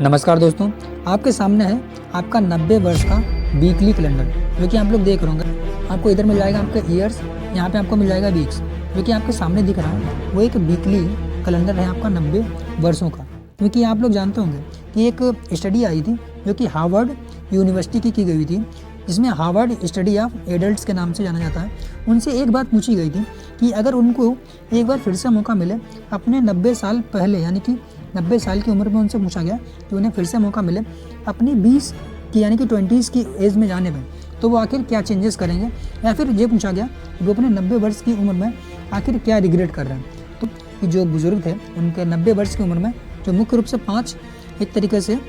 नमस्कार दोस्तों, आपके सामने है आपका 90 वर्ष का वीकली कैलेंडर जो कि आप लोग देख रहे होंगे। आपको इधर मिल जाएगा आपके ईयर्स, यहाँ पे आपको मिल जाएगा वीक्स। जो कि आपके सामने दिख रहा है वो एक वीकली कैलेंडर है आपका 90 वर्षों का। क्योंकि आप लोग जानते होंगे कि एक स्टडी आई थी जो कि हार्वर्ड यूनिवर्सिटी की गई थी, जिसमें हार्वर्ड स्टडी ऑफ एडल्ट्स के नाम से जाना जाता है। उनसे एक बात पूछी गई थी कि अगर उनको एक बार फिर से मौका मिले अपने 90 साल पहले, यानी कि 90 साल की उम्र में उनसे पूछा गया कि उन्हें फिर से मौका मिले अपनी 20 की यानी कि 20s की एज में जाने में, तो वो आखिर क्या चेंजेस करेंगे। या फिर ये पूछा गया कि वो अपने 90 वर्ष की उम्र में आखिर क्या रिग्रेट कर रहे हैं। तो जो बुजुर्ग थे उनके 90 वर्ष की उम्र में जो मुख्य रूप से 5 एक तरीके से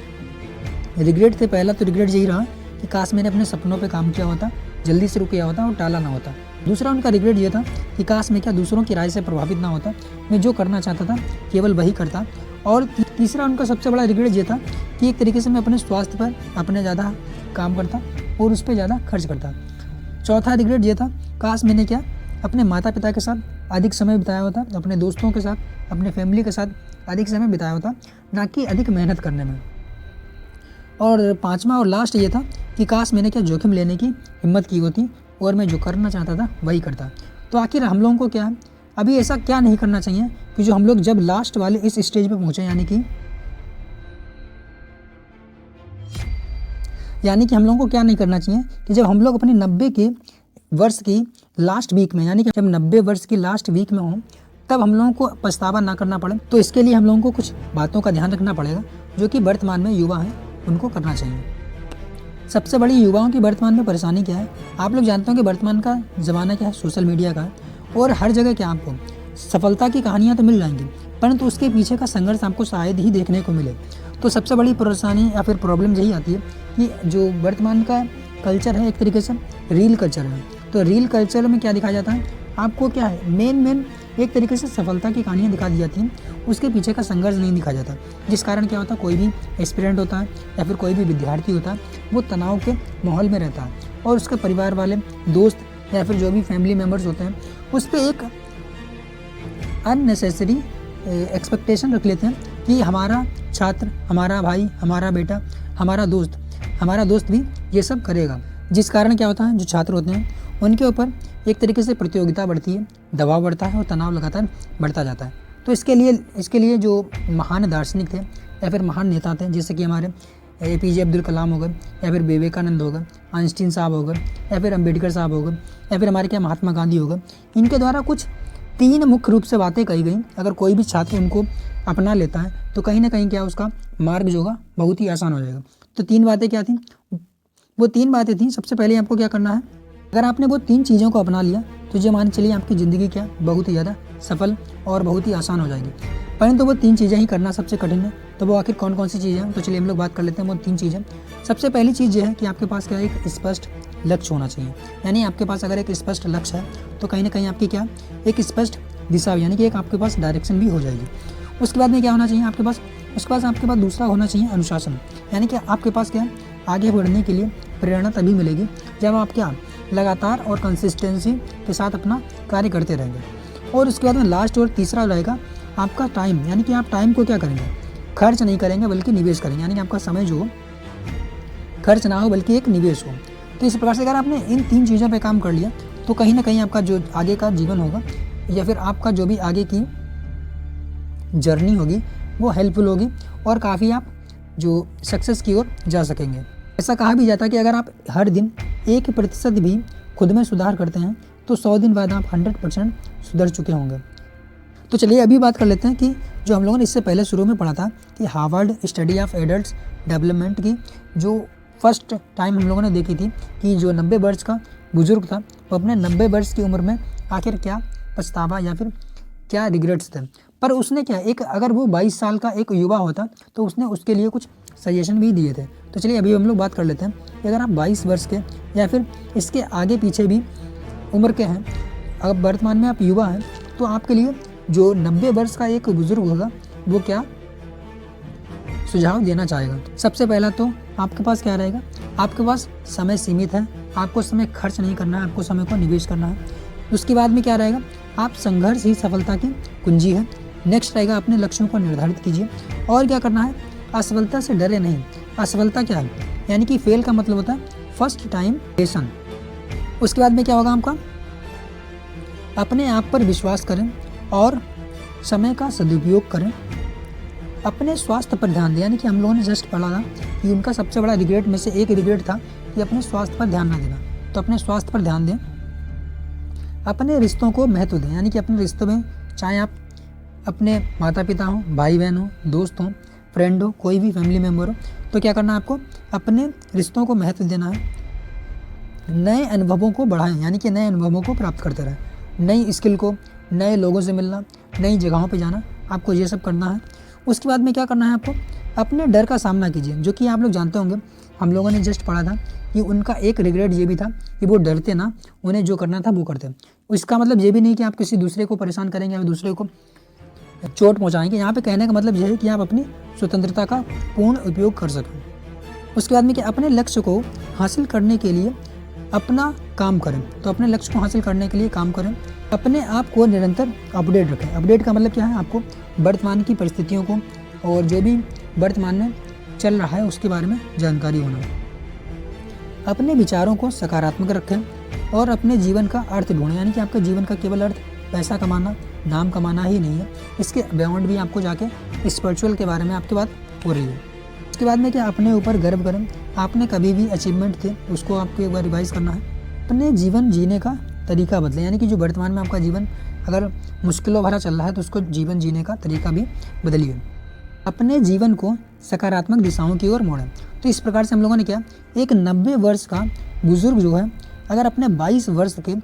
रिग्रेट थे। पहला तो रिग्रेट यही रहा कि काश मैंने अपने सपनों पे काम किया होता, जल्दी शुरू किया होता और टाला ना होता। दूसरा उनका रिग्रेट ये था कि काश मैं क्या दूसरों की राय से प्रभावित ना होता, मैं जो करना चाहता था केवल वही करता। और तीसरा उनका सबसे बड़ा रिग्रेट ये था कि एक तरीके से मैं अपने स्वास्थ्य पर अपने ज़्यादा काम करता और उस पर ज़्यादा खर्च करता। चौथा रिग्रेट ये था, काश मैंने क्या अपने माता पिता के साथ अधिक समय बिताया होता, अपने दोस्तों के साथ, अपने फैमिली के साथ अधिक समय बिताया होता, ना कि अधिक मेहनत करने में। और पांचवा और लास्ट ये था कि काश मैंने क्या जोखिम लेने की हिम्मत की होती और मैं जो करना चाहता था वही करता। तो आखिर हम लोगों को क्या है, अभी ऐसा क्या नहीं करना चाहिए कि जो हम लोग जब लास्ट वाले इस स्टेज पे पहुँचे, यानी कि हम लोगों को क्या नहीं करना चाहिए कि जब हम लोग अपने 90 के वर्ष की लास्ट वीक में, यानी कि जब 90 वर्ष की लास्ट वीक में हों, तब हम लोगों को पछतावा ना करना पड़े। तो इसके लिए हम लोगों को कुछ बातों का ध्यान रखना पड़ेगा जो कि वर्तमान में युवा हैं उनको करना चाहिए। सबसे बड़ी युवाओं की वर्तमान में परेशानी क्या है, आप लोग जानते हो कि वर्तमान का ज़माना क्या है, सोशल मीडिया का। और हर जगह क्या आपको सफलता की कहानियाँ तो मिल जाएंगी, परंतु उसके पीछे का संघर्ष आपको शायद ही देखने को मिले। तो सबसे बड़ी परेशानी या फिर प्रॉब्लम यही आती है कि जो वर्तमान का कल्चर है एक तरीके से रील कल्चर है। तो रील कल्चर में क्या दिखाया जाता है, आपको क्या है मेन एक तरीके से सफलता की कहानियाँ दिखा दी जाती हैं, उसके पीछे का संघर्ष नहीं दिखाया जाता। जिस कारण क्या होता है, कोई भी एस्पिरेंट होता है या फिर कोई भी विद्यार्थी होता है वो तनाव के माहौल में रहता है और उसके परिवार वाले, दोस्त या फिर जो भी फैमिली मेम्बर्स होते हैं उस पर एक अननेसेसरी एक्सपेक्टेशन रख लेते हैं कि हमारा छात्र, हमारा भाई, हमारा बेटा, हमारा दोस्त भी ये सब करेगा। जिस कारण क्या होता है, जो छात्र होते हैं उनके ऊपर एक तरीके से प्रतियोगिता बढ़ती है, दबाव बढ़ता है और तनाव लगातार बढ़ता जाता है। तो इसके लिए जो महान दार्शनिक थे या फिर महान नेता थे, जैसे कि हमारे APJ अब्दुल कलाम हो गए या फिर विवेकानंद हो गए, आइंस्टीन साहब हो गए या फिर अम्बेडकर साहब हो गए या फिर हमारे क्या महात्मा गांधी हो गए, इनके द्वारा कुछ 3 मुख्य रूप से बातें कही गई। अगर कोई भी छात्र उनको अपना लेता है तो कहीं ना कहीं क्या उसका मार्ग जो होगा बहुत ही आसान हो जाएगा। तो 3 बातें क्या थी, वो 3 बातें थी। सबसे पहले आपको क्या करना है, अगर आपने वो 3 चीज़ों को अपना लिया तो ये मान चलिए आपकी ज़िंदगी क्या बहुत ही ज़्यादा सफल और बहुत ही आसान हो जाएगी। परंतु वो 3 चीज़ें ही करना सबसे कठिन है। तो वो आखिर कौन कौन सी चीज़ें हैं, तो चलिए हम लोग बात कर लेते हैं वो 3 चीज़ें। सबसे पहली चीज़ ये है कि आपके पास क्या एक स्पष्ट लक्ष्य होना चाहिए। यानी आपके पास अगर एक स्पष्ट लक्ष्य है तो कहीं ना कहीं आपकी क्या एक स्पष्ट दिशा, यानी कि एक आपके पास डायरेक्शन भी हो जाएगी। उसके बाद में क्या होना चाहिए आपके पास, उसके बाद आपके पास दूसरा होना चाहिए अनुशासन। यानी कि आपके पास क्या आगे बढ़ने के लिए प्रेरणा तभी मिलेगी जब आप क्या लगातार और कंसिस्टेंसी के साथ अपना कार्य करते रहेंगे। और उसके बाद में लास्ट और तीसरा रहेगा आपका टाइम। यानी कि आप टाइम को क्या करेंगे, खर्च नहीं करेंगे बल्कि निवेश करेंगे। यानी कि आपका समय जो हो खर्च ना हो बल्कि एक निवेश हो। तो इस प्रकार से अगर आपने इन 3 चीज़ों पे काम कर लिया तो कहीं ना कहीं आपका जो आगे का जीवन होगा या फिर आपका जो भी आगे की जर्नी होगी वो हेल्पफुल होगी और काफ़ी आप जो सक्सेस की ओर जा सकेंगे। ऐसा कहा भी जाता है कि अगर आप हर दिन 1% भी खुद में सुधार करते हैं तो 100 दिन बाद आप 100% सुधर चुके होंगे। तो चलिए अभी बात कर लेते हैं कि जो हम लोगों ने इससे पहले शुरू में पढ़ा था कि Harvard study of adults development की जो फर्स्ट टाइम हम लोगों ने देखी थी कि जो 90 वर्ष का बुजुर्ग था वो अपने 90 वर्ष की उम्र में आखिर क्या पछतावा या फिर क्या रिग्रेट्स थे। पर उसने क्या एक अगर वो 22 साल का एक युवा होता तो उसने उसके लिए कुछ सजेशन भी दिए थे। तो चलिए अभी हम लोग बात कर लेते हैं कि अगर आप 22 वर्ष के या फिर इसके आगे पीछे भी उम्र के हैं, अगर वर्तमान में आप युवा हैं तो आपके लिए जो 90 वर्ष का एक बुजुर्ग होगा वो क्या सुझाव देना चाहेगा। सबसे पहला तो आपके पास क्या रहेगा, आपके पास समय सीमित है, आपको समय खर्च नहीं करना है, आपको समय को निवेश करना है। उसके बाद में क्या रहेगा, आप संघर्ष ही सफलता की कुंजी है। नेक्स्ट रहेगा अपने लक्ष्यों को निर्धारित कीजिए। और क्या करना है, असफलता से डरे नहीं। असफलता क्या है? यानी कि फेल का मतलब होता है फर्स्ट टाइम लेसन। उसके बाद में क्या होगा आपका? अपने आप पर विश्वास करें और समय का सदुपयोग करें। अपने स्वास्थ्य पर ध्यान दें, यानी कि हम लोगों ने जस्ट पढ़ा था कि उनका सबसे बड़ा रिग्रेट में से एक रिग्रेट था कि अपने स्वास्थ्य पर ध्यान ना देना। तो अपने स्वास्थ्य पर ध्यान दें। अपने रिश्तों को महत्व दें, यानी कि अपने रिश्तों में चाहे आप अपने माता पिता हों, भाई बहन हो, दोस्त हों, फ्रेंड हो, कोई भी फैमिली मेम्बर हो, तो क्या करना है आपको? अपने रिश्तों को महत्व देना है। नए अनुभवों को बढ़ाएं, यानी कि नए अनुभवों को प्राप्त करते रहें। नई स्किल को, नए लोगों से मिलना, नई जगहों पे जाना, आपको ये सब करना है। उसके बाद में क्या करना है आपको? अपने डर का सामना कीजिए, जो कि आप लोग जानते होंगे, हम लोगों ने जस्ट पढ़ा था कि उनका एक रिग्रेट ये भी था कि वो डरते ना, उन्हें जो करना था वो करते। इसका मतलब ये भी नहीं कि आप किसी दूसरे को परेशान करेंगे या दूसरे को चोट पहुँचाएंगे। यहाँ पे कहने का मतलब यह है कि आप अपनी स्वतंत्रता का पूर्ण उपयोग कर सकें। उसके बाद में कि अपने लक्ष्य को हासिल करने के लिए अपना काम करें। तो अपने लक्ष्य को हासिल करने के लिए काम करें। अपने आप को निरंतर अपडेट रखें। अपडेट का मतलब क्या है? आपको वर्तमान की परिस्थितियों को और जो भी वर्तमान में चल रहा है उसके बारे में जानकारी होना। अपने विचारों को सकारात्मक रखें और अपने जीवन का अर्थ ढूंढें, यानी कि आपका जीवन का केवल अर्थ पैसा कमाना, नाम कमाना ही नहीं है, इसके बियॉन्ड भी आपको जाके स्पिरिचुअल के बारे में आपकी बात हो रही है। उसके बाद में क्या? अपने ऊपर गर्व करें। आपने कभी भी अचीवमेंट थे उसको आपको एक बार रिवाइज करना है। अपने जीवन जीने का तरीका बदलें, यानी कि जो वर्तमान में आपका जीवन अगर मुश्किलों भरा चल रहा है तो उसको जीवन जीने का तरीका भी बदलिए। अपने जीवन को सकारात्मक दिशाओं की ओर मोड़ें। तो इस प्रकार से हम लोगों ने क्या, एक 90 वर्ष का बुजुर्ग जो है अगर अपने 22 वर्ष के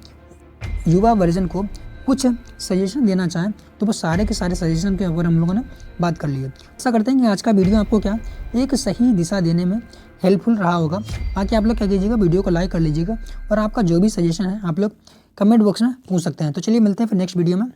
युवा वर्जन को कुछ सजेशन देना चाहें तो वो सारे के सारे सजेशन के ऊपर हम लोगों ने बात कर ली है। ऐसा करते हैं कि आज का वीडियो आपको क्या एक सही दिशा देने में हेल्पफुल रहा होगा। बाकी आप लोग क्या कीजिएगा, वीडियो को लाइक कर लीजिएगा और आपका जो भी सजेशन है आप लोग कमेंट बॉक्स में पूछ सकते हैं। तो चलिए मिलते हैं फिर नेक्स्ट वीडियो में।